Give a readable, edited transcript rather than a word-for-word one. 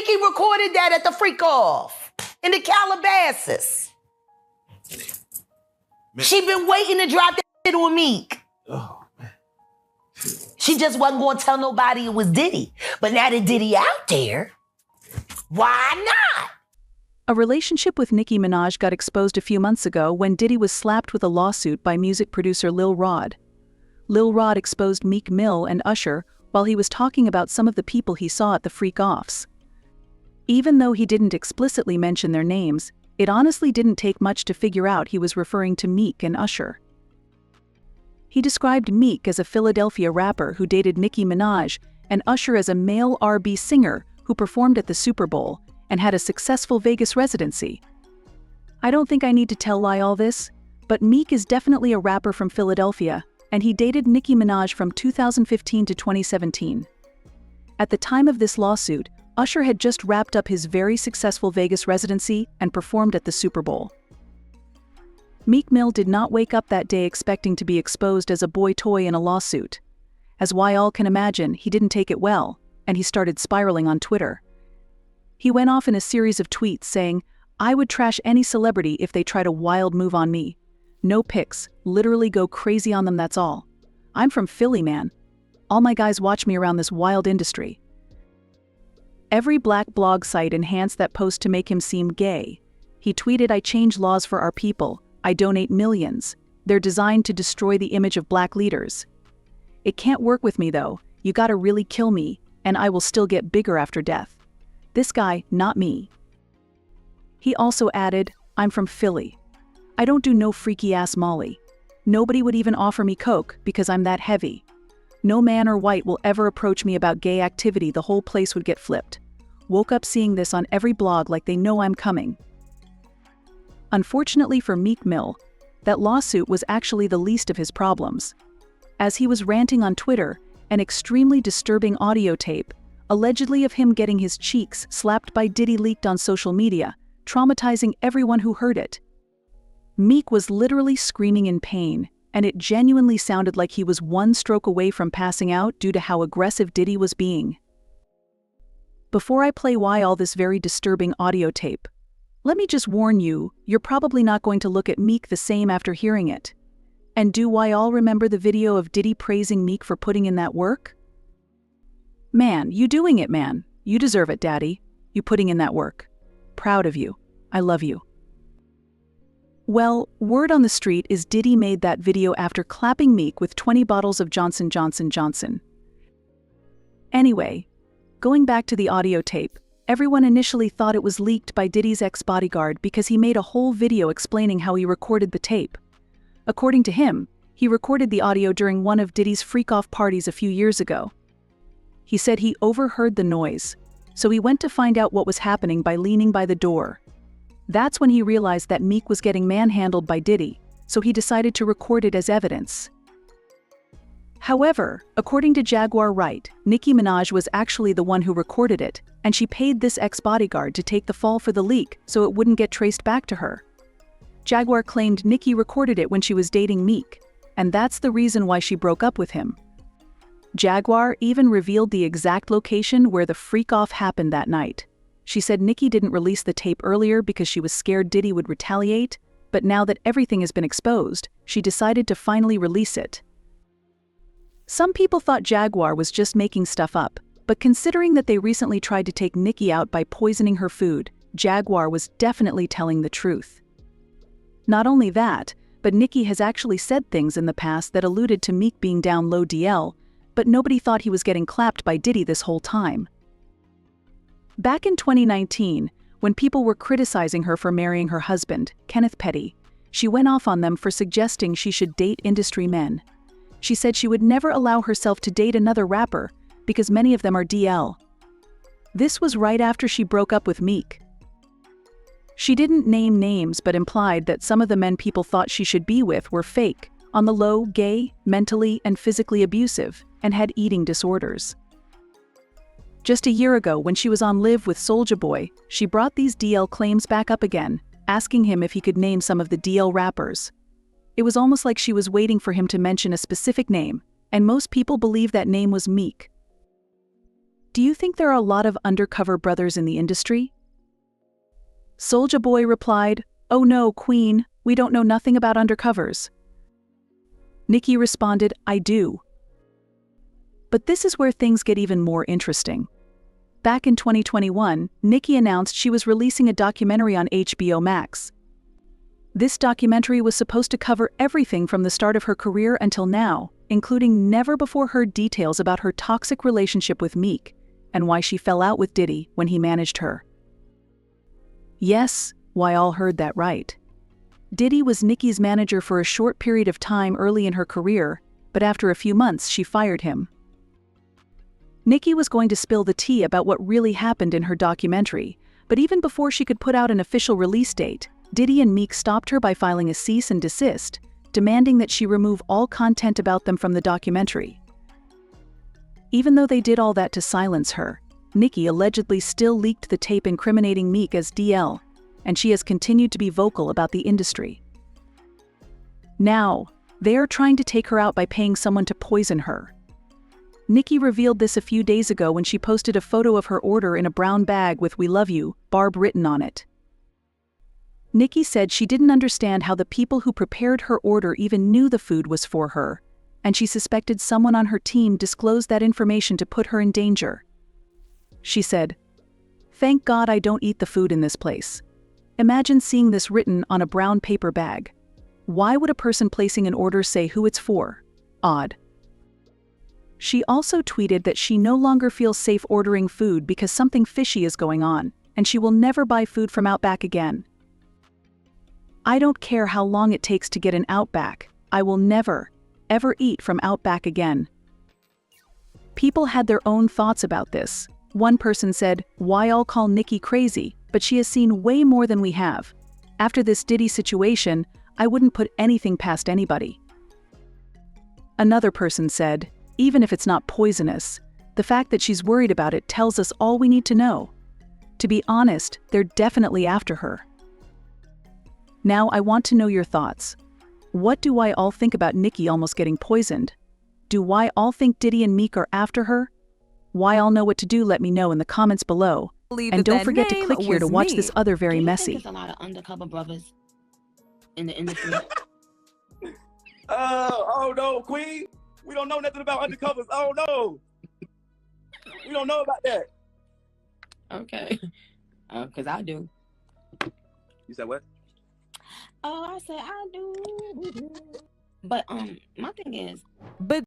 Nicki recorded that at the freak off in the Calabasas. She been waiting to drop that shit on Meek. Oh, man. She just wasn't going to tell nobody it was Diddy. But now that Diddy out there, why not? A relationship with Nicki Minaj got exposed a few months ago when Diddy was slapped with a lawsuit by music producer Lil Rod. Lil Rod exposed Meek Mill and Usher while he was talking about some of the people he saw at the freak-offs. Even though he didn't explicitly mention their names, it honestly didn't take much to figure out he was referring to Meek and Usher. He described Meek as a Philadelphia rapper who dated Nicki Minaj and Usher as a male R&B singer who performed at the Super Bowl and had a successful Vegas residency. I don't think I need to tell why all this, but Meek is definitely a rapper from Philadelphia, and he dated Nicki Minaj from 2015 to 2017. At the time of this lawsuit, Usher had just wrapped up his very successful Vegas residency and performed at the Super Bowl. Meek Mill did not wake up that day expecting to be exposed as a boy toy in a lawsuit. As we all can imagine, he didn't take it well, and he started spiraling on Twitter. He went off in a series of tweets saying, "I would trash any celebrity if they tried a wild move on me. No pics, literally go crazy on them, that's all. I'm from Philly, man. All my guys watch me around this wild industry." Every black blog site enhanced that post to make him seem gay. He tweeted, "I change laws for our people. I donate millions. They're designed to destroy the image of black leaders. It can't work with me though. You gotta really kill me, and I will still get bigger after death. This guy, not me." He also added, "I'm from Philly. I don't do no freaky-ass Molly. Nobody would even offer me coke because I'm that heavy. No man or white will ever approach me about gay activity, the whole place would get flipped. Woke up seeing this on every blog like they know I'm coming." Unfortunately for Meek Mill, that lawsuit was actually the least of his problems. As he was ranting on Twitter, an extremely disturbing audio tape, allegedly of him getting his cheeks slapped by Diddy, leaked on social media, traumatizing everyone who heard it. Meek was literally screaming in pain, and it genuinely sounded like he was one stroke away from passing out due to how aggressive Diddy was being. Before I play all this very disturbing audio tape, let me just warn you, you're probably not going to look at Meek the same after hearing it. And do all remember the video of Diddy praising Meek for putting in that work? Man, you doing it, man. You deserve it, daddy. You putting in that work. Proud of you. I love you. Well, word on the street is Diddy made that video after clapping Meek with 20 bottles of Johnson & Johnson. Anyway, going back to the audio tape, everyone initially thought it was leaked by Diddy's ex-bodyguard because he made a whole video explaining how he recorded the tape. According to him, he recorded the audio during one of Diddy's freak-off parties a few years ago. He said he overheard the noise, so he went to find out what was happening by leaning by the door. That's when he realized that Meek was getting manhandled by Diddy, so he decided to record it as evidence. However, according to Jaguar Wright, Nicki Minaj was actually the one who recorded it, and she paid this ex-bodyguard to take the fall for the leak so it wouldn't get traced back to her. Jaguar claimed Nicki recorded it when she was dating Meek, and that's the reason why she broke up with him. Jaguar even revealed the exact location where the freak-off happened that night. She said Nicki didn't release the tape earlier because she was scared Diddy would retaliate, but now that everything has been exposed, she decided to finally release it. Some people thought Jaguar was just making stuff up, but considering that they recently tried to take Nicki out by poisoning her food, Jaguar was definitely telling the truth. Not only that, but Nicki has actually said things in the past that alluded to Meek being down low DL, but nobody thought he was getting clapped by Diddy this whole time. Back in 2019, when people were criticizing her for marrying her husband, Kenneth Petty, she went off on them for suggesting she should date industry men. She said she would never allow herself to date another rapper because many of them are DL. This was right after she broke up with Meek. She didn't name names but implied that some of the men people thought she should be with were fake, on the low, gay, mentally and physically abusive, and had eating disorders. Just a year ago, when she was on Live with Soulja Boy, she brought these DL claims back up again, asking him if he could name some of the DL rappers. It was almost like she was waiting for him to mention a specific name, and most people believe that name was Meek. Do you think there are a lot of undercover brothers in the industry? Soulja Boy replied, "Oh no, Queen, we don't know nothing about undercovers." Nicki responded, "I do." But this is where things get even more interesting. Back in 2021, Nicki announced she was releasing a documentary on HBO Max. This documentary was supposed to cover everything from the start of her career until now, including never-before-heard details about her toxic relationship with Meek and why she fell out with Diddy when he managed her. Yes, why all heard that right. Diddy was Nicki's manager for a short period of time early in her career, but after a few months she fired him. Nicki was going to spill the tea about what really happened in her documentary, but even before she could put out an official release date, Diddy and Meek stopped her by filing a cease and desist, demanding that she remove all content about them from the documentary. Even though they did all that to silence her, Nicki allegedly still leaked the tape incriminating Meek as DL, and she has continued to be vocal about the industry. Now, they are trying to take her out by paying someone to poison her. Nicki revealed this a few days ago when she posted a photo of her order in a brown bag with "We love you" Barb written on it. Nicki said she didn't understand how the people who prepared her order even knew the food was for her, and she suspected someone on her team disclosed that information to put her in danger. She said, "Thank God I don't eat the food in this place. Imagine seeing this written on a brown paper bag. Why would a person placing an order say who it's for? Odd." She also tweeted that she no longer feels safe ordering food because something fishy is going on, and she will never buy food from Outback again. "I don't care how long it takes to get an Outback. I will never, ever eat from Outback again." People had their own thoughts about this. One person said, "Why all call Nicki crazy, but she has seen way more than we have. After this Diddy situation, I wouldn't put anything past anybody." Another person said, "Even if it's not poisonous, the fact that she's worried about it tells us all we need to know. To be honest, they're definitely after her." Now I want to know your thoughts. What do I all think about Nicki almost getting poisoned? Do I all think Diddy and Meek are after her? Why all know what to do, let me know in the comments below. And don't forget to click here to watch this other very messy. There's a lot of undercover brothers in the industry. Oh no, Queen. We don't know nothing about undercovers. Oh no. We don't know about that. Okay. Because I do. You said what? Oh, I said I do. But my thing is, But